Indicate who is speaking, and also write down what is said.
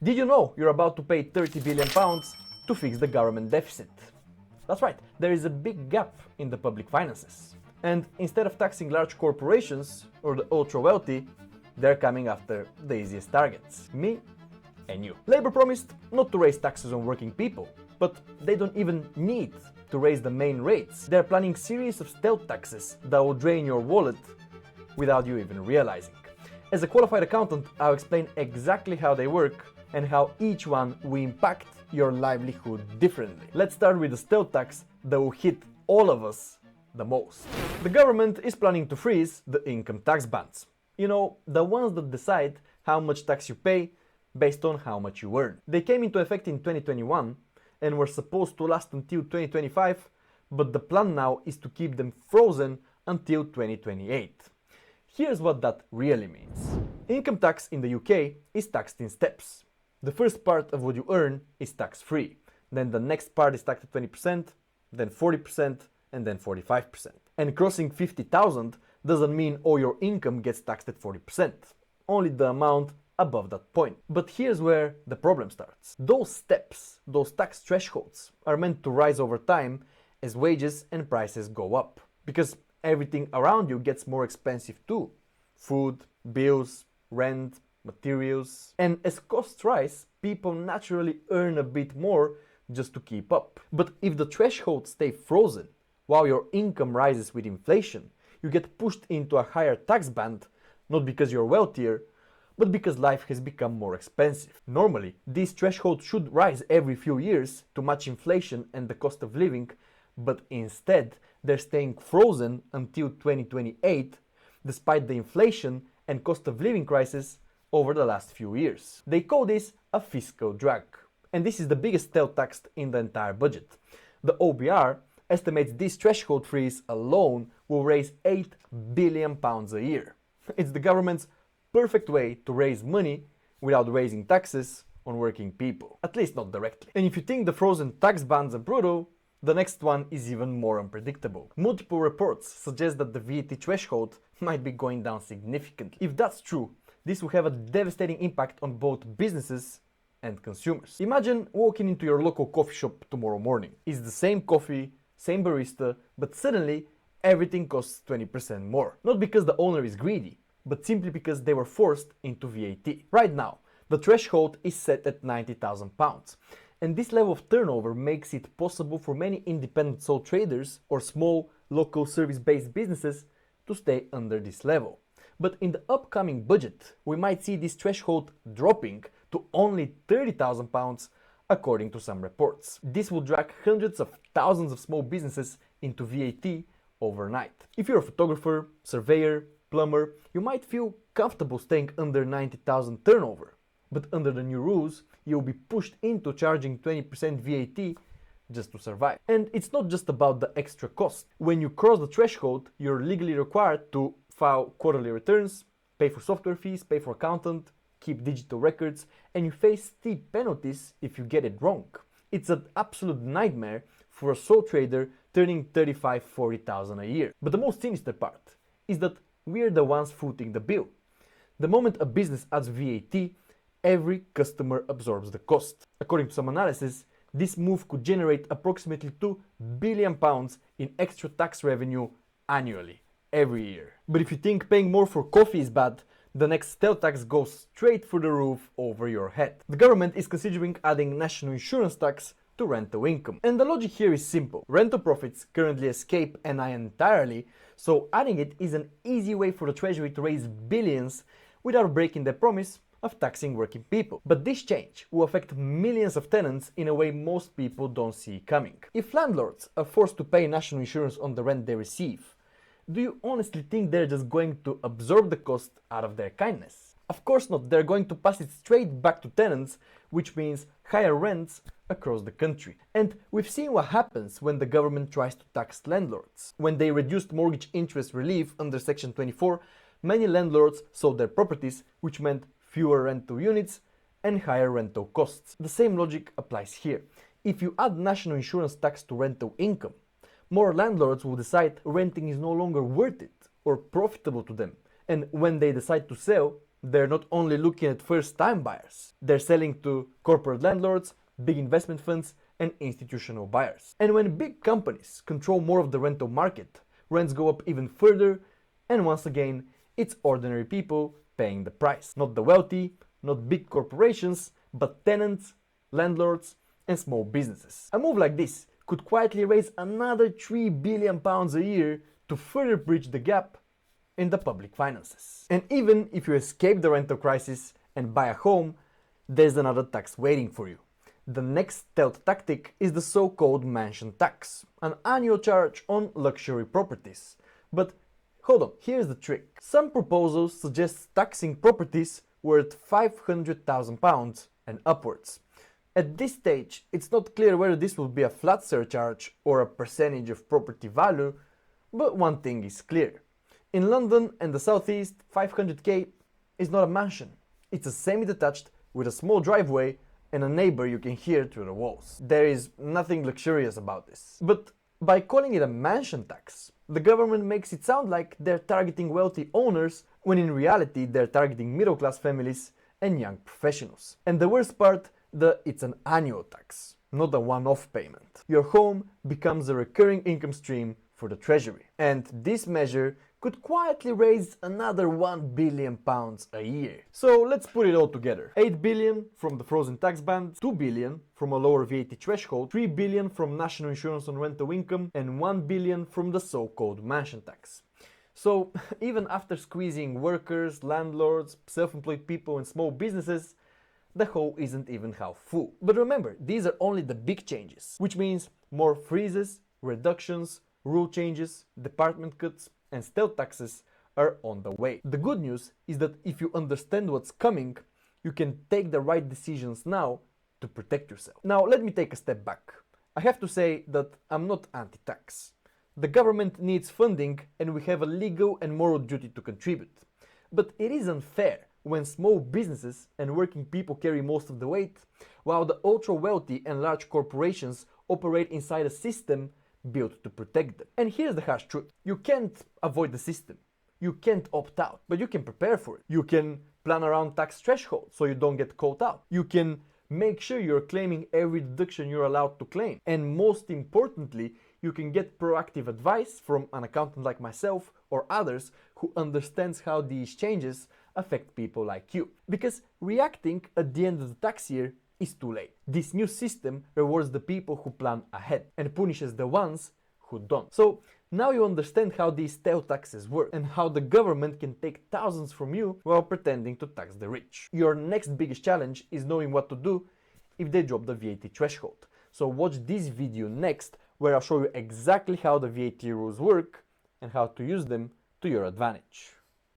Speaker 1: Did you know you're about to pay £30 billion to fix the government deficit? That's right, there is a big gap in the public finances. And instead of taxing large corporations or the ultra-wealthy, they're coming after the easiest targets, me and you. Labour promised not to raise taxes on working people, but they don't even need to raise the main rates. They're planning a series of stealth taxes that will drain your wallet without you even realizing. As a qualified accountant, I'll explain exactly how they work and how each one will impact your livelihood differently. Let's start with the stealth tax that will hit all of us the most. The government is planning to freeze the income tax bands. You know, the ones that decide how much tax you pay based on how much you earn. They came into effect in 2021 and were supposed to last until 2025, but the plan now is to keep them frozen until 2028. Here's what that really means. Income tax in the UK is taxed in steps. The first part of what you earn is tax-free. Then the next part is taxed at 20%, then 40%, and then 45%. And crossing 50,000 doesn't mean all your income gets taxed at 40%. Only the amount above that point. But here's where the problem starts. Those steps, those tax thresholds, are meant to rise over time as wages and prices go up. Because everything around you gets more expensive too. Food, bills, rent, materials. And as costs rise, people naturally earn a bit more just to keep up. But if the thresholds stay frozen while your income rises with inflation, you get pushed into a higher tax band, not because you're wealthier, but because life has become more expensive. Normally, these thresholds should rise every few years to match inflation and the cost of living, but instead they're staying frozen until 2028, despite the inflation and cost of living crisis over the last few years. They call this a fiscal drag, and this is the biggest stealth tax in the entire budget. The OBR estimates this threshold freeze alone will raise £8 billion a year. It's the government's perfect way to raise money without raising taxes on working people, at least not directly. And if you think the frozen tax bands are brutal, the next one is even more unpredictable. Multiple reports suggest that the VAT threshold might be going down significantly. If that's true, this will have a devastating impact on both businesses and consumers. Imagine walking into your local coffee shop tomorrow morning. It's the same coffee, same barista, but suddenly everything costs 20% more. Not because the owner is greedy, but simply because they were forced into VAT. Right now, the threshold is set at £90,000. And this level of turnover makes it possible for many independent sole traders or small local service-based businesses to stay under this level. But in the upcoming budget, we might see this threshold dropping to only £30,000 according to some reports. This will drag hundreds of thousands of small businesses into VAT overnight. If you're a photographer, surveyor, plumber, you might feel comfortable staying under 90,000 turnover. But under the new rules, you'll be pushed into charging 20% VAT just to survive. And it's not just about the extra cost. When you cross the threshold, you're legally required to file quarterly returns, pay for software fees, pay for accountant, keep digital records, and you face steep penalties if you get it wrong. It's an absolute nightmare for a sole trader turning 35,000–40,000 a year. But the most sinister part is that we're the ones footing the bill. The moment a business adds VAT, every customer absorbs the cost. According to some analysis, this move could generate approximately £2 billion in extra tax revenue annually, every year. But if you think paying more for coffee is bad, the next stealth tax goes straight through the roof over your head. The government is considering adding national insurance tax to rental income. And the logic here is simple. Rental profits currently escape NI entirely, so adding it is an easy way for the Treasury to raise billions without breaking their promise of taxing working people. But this change will affect millions of tenants in a way most people don't see coming. If landlords are forced to pay national insurance on the rent they receive, do you honestly think they're just going to absorb the cost out of their kindness? Of course not, they're going to pass it straight back to tenants, which means higher rents across the country. And we've seen what happens when the government tries to tax landlords. When they reduced mortgage interest relief under Section 24, many landlords sold their properties, which meant fewer rental units and higher rental costs. The same logic applies here. If you add national insurance tax to rental income, more landlords will decide renting is no longer worth it or profitable to them. And when they decide to sell, they're not only looking at first-time buyers, they're selling to corporate landlords, big investment funds, and institutional buyers. And when big companies control more of the rental market, rents go up even further, and once again, it's ordinary people paying the price. Not the wealthy, not big corporations, but tenants, landlords, and small businesses. A move like this could quietly raise another £3 billion a year to further bridge the gap in the public finances. And even if you escape the rental crisis and buy a home, there's another tax waiting for you. The next stealth tactic is the so-called mansion tax, an annual charge on luxury properties. But hold on, here's the trick. Some proposals suggest taxing properties worth £500,000 and upwards. At this stage, it's not clear whether this will be a flat surcharge or a percentage of property value, but one thing is clear. In London and the southeast, 500k is not a mansion. It's a semi-detached with a small driveway and a neighbor you can hear through the walls. There is nothing luxurious about this. But by calling it a mansion tax, the government makes it sound like they're targeting wealthy owners, when in reality they're targeting middle-class families and young professionals. And the worst part, it's an annual tax, not a one-off payment. Your home becomes a recurring income stream for the treasury. And this measure could quietly raise another £1 billion a year. So let's put it all together. 8 billion from the frozen tax band, 2 billion from a lower VAT threshold, 3 billion from national insurance on rental income, and 1 billion from the so-called mansion tax. So even after squeezing workers, landlords, self-employed people and small businesses, the hole isn't even half full. But remember, these are only the big changes, which means more freezes, reductions, rule changes, department cuts, and stealth taxes are on the way. The good news is that if you understand what's coming, you can take the right decisions now to protect yourself. Now let me take a step back. I have to say that I'm not anti-tax. The government needs funding and we have a legal and moral duty to contribute. But it is unfair when small businesses and working people carry most of the weight, while the ultra-wealthy and large corporations operate inside a system built to protect them. And here's the harsh truth. You can't avoid the system. You can't opt out, but you can prepare for it. You can plan around tax thresholds so you don't get caught out. You can make sure you're claiming every deduction you're allowed to claim. And most importantly, you can get proactive advice from an accountant like myself or others who understands how these changes affect people like you. Because reacting at the end of the tax year is too late. This new system rewards the people who plan ahead and punishes the ones who don't. So now you understand how these tail taxes work and how the government can take thousands from you while pretending to tax the rich. Your next biggest challenge is knowing what to do if they drop the VAT threshold. So watch this video next, where I'll show you exactly how the VAT rules work and how to use them to your advantage.